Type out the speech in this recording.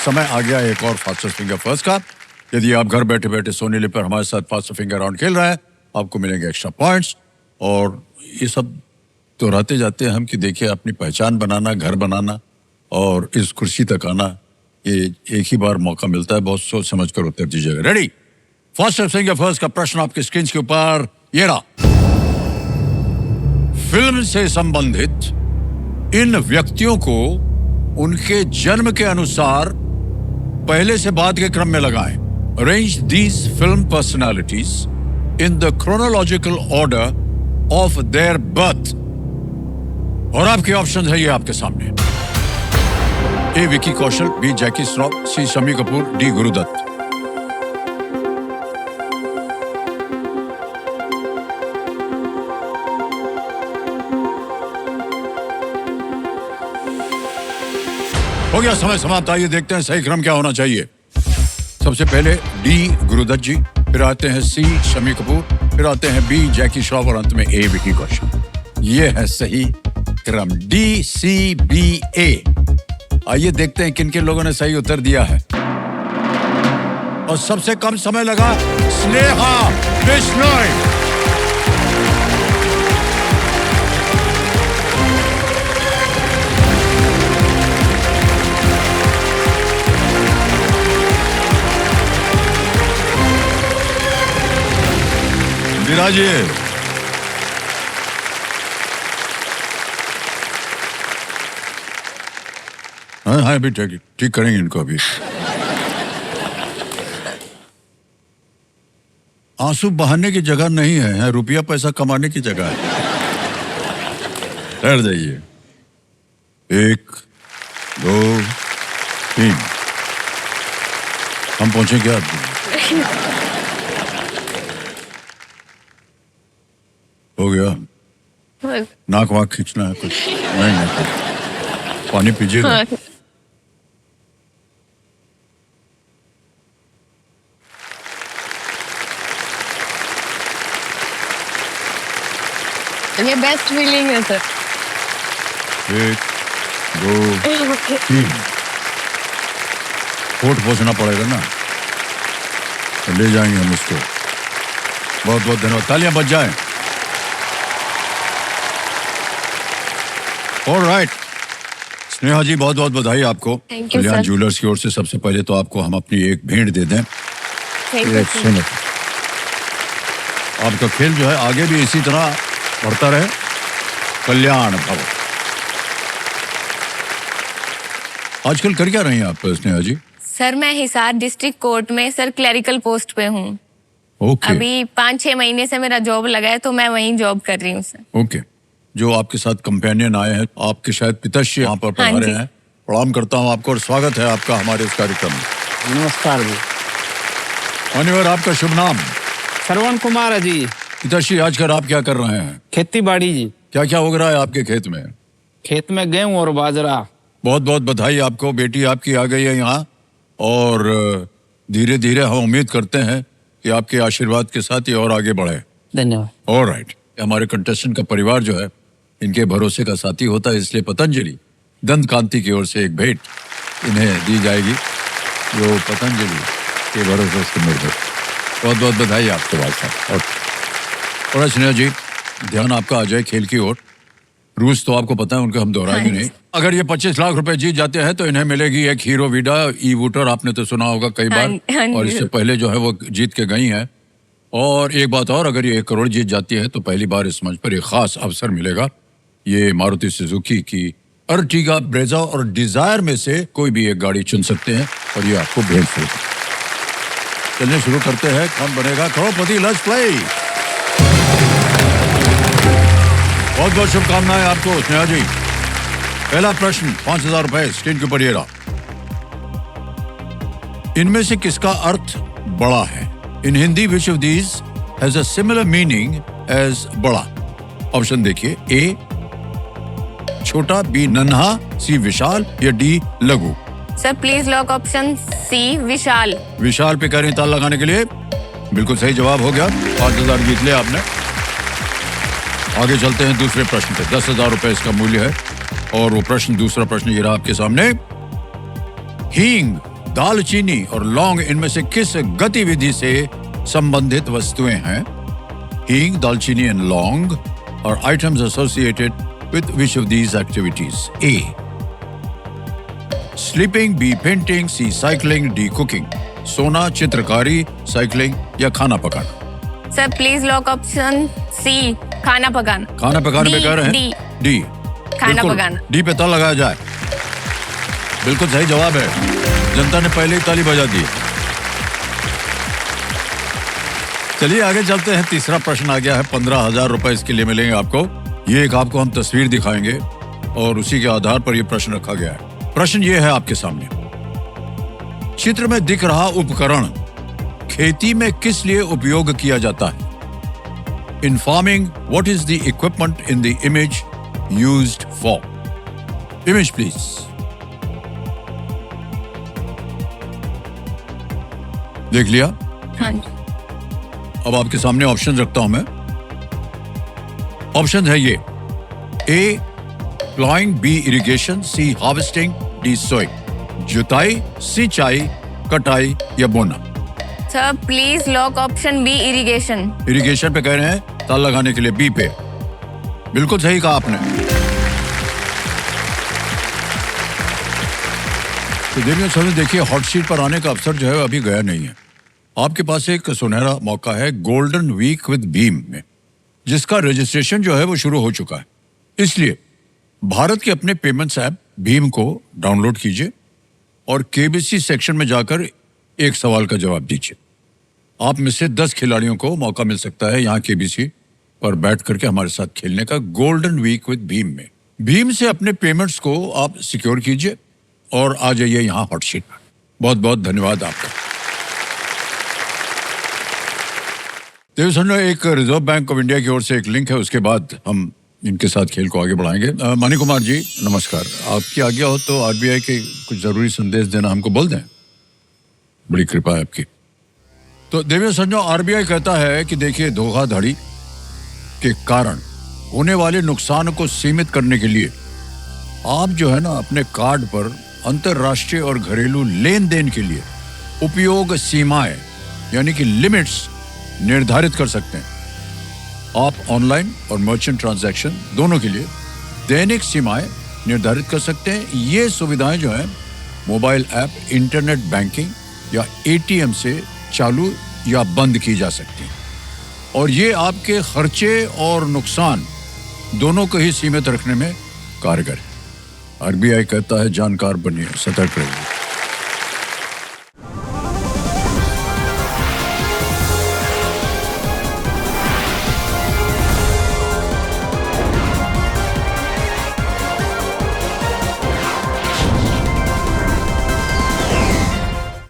समय आ गया एक और फास्टेस्ट फिंगर फर्स्ट का। यदि आप घर बैठे बैठे सोनी लिप पर हमारे साथ फास्टेस्ट फिंगर राउंड खेल रहे हैं, आपको मिलेंगे एक्स्ट्रा पॉइंट्स। और ये सब दोहराते जाते हैं हम कि देखिए, अपनी पहचान बनाना, घर बनाना और इस कुर्सी तक आना, ये एक ही बार मौका मिलता है। बहुत सोच समझ कर उत्तर दीजिएगा। रेडी? फास्टेस्ट फिंगर फर्स्ट का प्रश्न आपके स्क्रीन के ऊपर ये रहा। फिल्म से संबंधित इन व्यक्तियों को उनके जन्म के अनुसार पहले से बाद के क्रम में लगाएं। Arrange these film personalities in the chronological order of their birth. और आपके ऑप्शन है ये आपके सामने। ए विकी कौशल, बी जैकी श्रॉफ, सी शम्मी कपूर, डी गुरुदत्त। हो गया समय समाप्त। आइए देखते हैं सही क्रम क्या होना चाहिए। सबसे पहले डी गुरुदत्त जी, फिर आते हैं सी शम्मी कपूर, फिर आते हैं बी जैकी श्रॉफ और अंत में ए विकी कौशल। ये है सही क्रम, डी सी बी ए। आइए देखते हैं किन किन लोगों ने सही उत्तर दिया है। और सबसे कम समय लगा स्नेहा बिश्नोई। विराजिए। हाँ, अभी ठीक करेंगे इनको। अभी आंसू बहाने की जगह नहीं है, रुपया पैसा कमाने की जगह है। ठहर जाइए। 1 2 3। हम पहुंचे क्या? हो गया? नाक वाक खींचना है कुछ? नहीं, पानी पीजिएगा। ये बेस्ट फीलिंग है सर। 1 2 3। कोर्ट पहुंचना पड़ेगा ना, तो ले जाएंगे हम इसको। बहुत बहुत धन्यवाद। तालियां बज जाएं। ऑलराइट, स्नेहा जी बहुत बहुत बधाई आपको। कल्याण ज्वेलर्स की ओर से सबसे पहले तो आपको हम अपनी एक भेंट दे दें। सुनो, आपका खेल जो है आगे भी इसी तरह बढ़ता रहे। कल्याण भव। आजकल कर क्या रही हैं आप स्नेहा जी? सर मैं हिसार डिस्ट्रिक्ट कोर्ट में सर क्लरिकल पोस्ट पे हूँ। ओके। अभी 5-6 महीने से मेरा जॉब लगा है, तो मैं वहीं जॉब कर रही हूँ सर। ओके। जो आपके साथ कंपेनियन आए हैं, आपके शायद पिताश्री यहाँ पर पधारे हैं। प्रणाम करता हूँ आपको और स्वागत है आपका हमारे इस कार्यक्रम में। नमस्कार जी। मान्यवर, आपका शुभ नाम? श्रवण कुमार है जी। पिताश्री, आजकल आप क्या कर रहे हैं? खेती बाड़ी जी। क्या क्या उग रहा है आपके खेत में? खेत में गेहूं और बाजरा। बहुत बहुत बधाई आपको। बेटी आपकी आ गई है यहाँ और धीरे धीरे हम उम्मीद करते हैं कि आपके आशीर्वाद के साथ ये और आगे बढ़े। धन्यवाद। ऑलराइट, हमारे कंटेस्टेंट का परिवार जो है इनके भरोसे का साथी होता है, इसलिए पतंजलि दंत कांति की ओर से एक भेंट इन्हें दी जाएगी जो पतंजलि के भरोसे से निर्भर। बहुत बहुत बधाई आपके भाई साहब। और स्नेहा जी, ध्यान आपका आ जाए खेल की ओर। रूल्स तो आपको पता है, उनके हम दोहराएंगे नहीं। अगर ये 25 लाख रुपए जीत जाते हैं तो इन्हें मिलेगी एक हीरो वीडा ई वूटर। आपने तो सुना होगा कई बार, और इससे पहले जो है वो जीत के गई हैं। और एक बात और, अगर ये 1 करोड़ जीत जाती है तो पहली बार इस मंच पर एक खास अवसर मिलेगा। ये मारुति सुजुकी की अर्टिगा, ब्रेजा और डिजायर में से कोई भी एक गाड़ी चुन सकते हैं और ये आपको भेंट होगी। चलिए शुरू करते हैं। कौन बनेगा करोड़पति? Let's play. बहुत बहुत शुभकामनाएं आपको स्नेहा जी। पहला प्रश्न 5000 रुपए स्क्रीन के ऊपर ये रहा। इनमें से किसका अर्थ बड़ा है? In Hindi which of these has a similar meaning as बड़ा? ऑप्शन देखिए। ए छोटा, बी नन्हा, सी विशाल या डी लघु। Sir please lock option C विशाल। विशाल पे कह रही ताल लगाने के लिए? बिल्कुल सही जवाब हो गया। 5000 जीत लिया आपने। आगे चलते हैं दूसरे प्रश्न पे। 10,000 रुपए इसका मूल्य है और वो प्रश्न, दूसरा प्रश्न ये रहा आपके सामने। हींग दालचीनी और लौंग इनमें से किस गतिविधि से संबंधित वस्तुएं हैं? हींग, दालचीनी एंड लौंग और items associated with which of these activities? A sleeping, B painting, C cycling, D cooking. सोना, चित्रकारी, साइकिलिंग या खाना पकाना? Sir please lock option C, खाना पकाना। खाना पकाने पे कह रहे हैं? डी। डी। खाना बिल्कुल, पकाना। डी पे ताला लगाया जाए। बिल्कुल सही जवाब है। जनता ने पहले ही ताली बजा दी। चलिए आगे चलते हैं। तीसरा प्रश्न आ गया है। 15,000 रुपए इसके लिए मिलेंगे आपको। ये एक आपको हम तस्वीर दिखाएंगे और उसी के आधार पर यह प्रश्न रखा गया है। प्रश्न ये है आपके सामने। चित्र में दिख रहा उपकरण खेती में किस लिए उपयोग किया जाता है? इन farming, what is the equipment in the image used for? Image please. देख लिया? हाँ जी। अब आपके सामने ऑप्शन रखता हूं मैं। ऑप्शन है ये: A ploughing, B irrigation, C harvesting, D sowing. जुताई, सिंचाई, कटाई या बोना? Sir please lock option B, irrigation. Irrigation पे कह रहे हैं, ताला लगाने के लिए बी पे। बिल्कुल सही कहा आपने। तो देखिए, हॉट सीट पर आने का अवसर जो है अभी गया नहीं है। आपके पास एक सुनहरा मौका है गोल्डन वीक विद भीम में, जिसका रजिस्ट्रेशन जो है वो शुरू हो चुका है। इसलिए भारत के अपने पेमेंट्स ऐप भीम को डाउनलोड कीजिए और केबीसी सेक्शन में जाकर एक सवाल का जवाब दीजिए। आप में से 10 खिलाड़ियों को मौका मिल सकता है यहाँ केबीसी पर बैठ करके हमारे साथ खेलने का गोल्डन वीक विद भीम में। भीम से अपने पेमेंट्स को आप सिक्योर कीजिए और आ जाइए यहाँ हॉट सीट पर। बहुत बहुत धन्यवाद आपका। देखिए, एक रिजर्व बैंक ऑफ इंडिया की ओर से एक लिंक है, उसके बाद हम इनके साथ खेल को आगे बढ़ाएंगे। मणि कुमार जी नमस्कार। आपकी आज्ञा हो तो आरबीआई के कुछ जरूरी संदेश देना हमको बोल दें, बड़ी कृपा है आपकी। तो देवियों संजो, आरबीआई कहता है कि देखिए, धोखाधड़ी के कारण होने वाले नुकसान को सीमित करने के लिए आप जो है ना अपने कार्ड पर अंतरराष्ट्रीय और घरेलू लेन देन के लिए उपयोग सीमाएं यानी कि लिमिट्स निर्धारित कर सकते हैं। आप ऑनलाइन और मर्चेंट ट्रांजैक्शन दोनों के लिए दैनिक सीमाएं निर्धारित कर सकते हैं। ये सुविधाएं जो है मोबाइल ऐप, इंटरनेट बैंकिंग या एटीएम से चालू या बंद की जा सकती है और ये आपके खर्चे और नुकसान दोनों को ही सीमित रखने में कारगर है। आरबीआई कहता है, जानकार बनिए, सतर्क रहिए।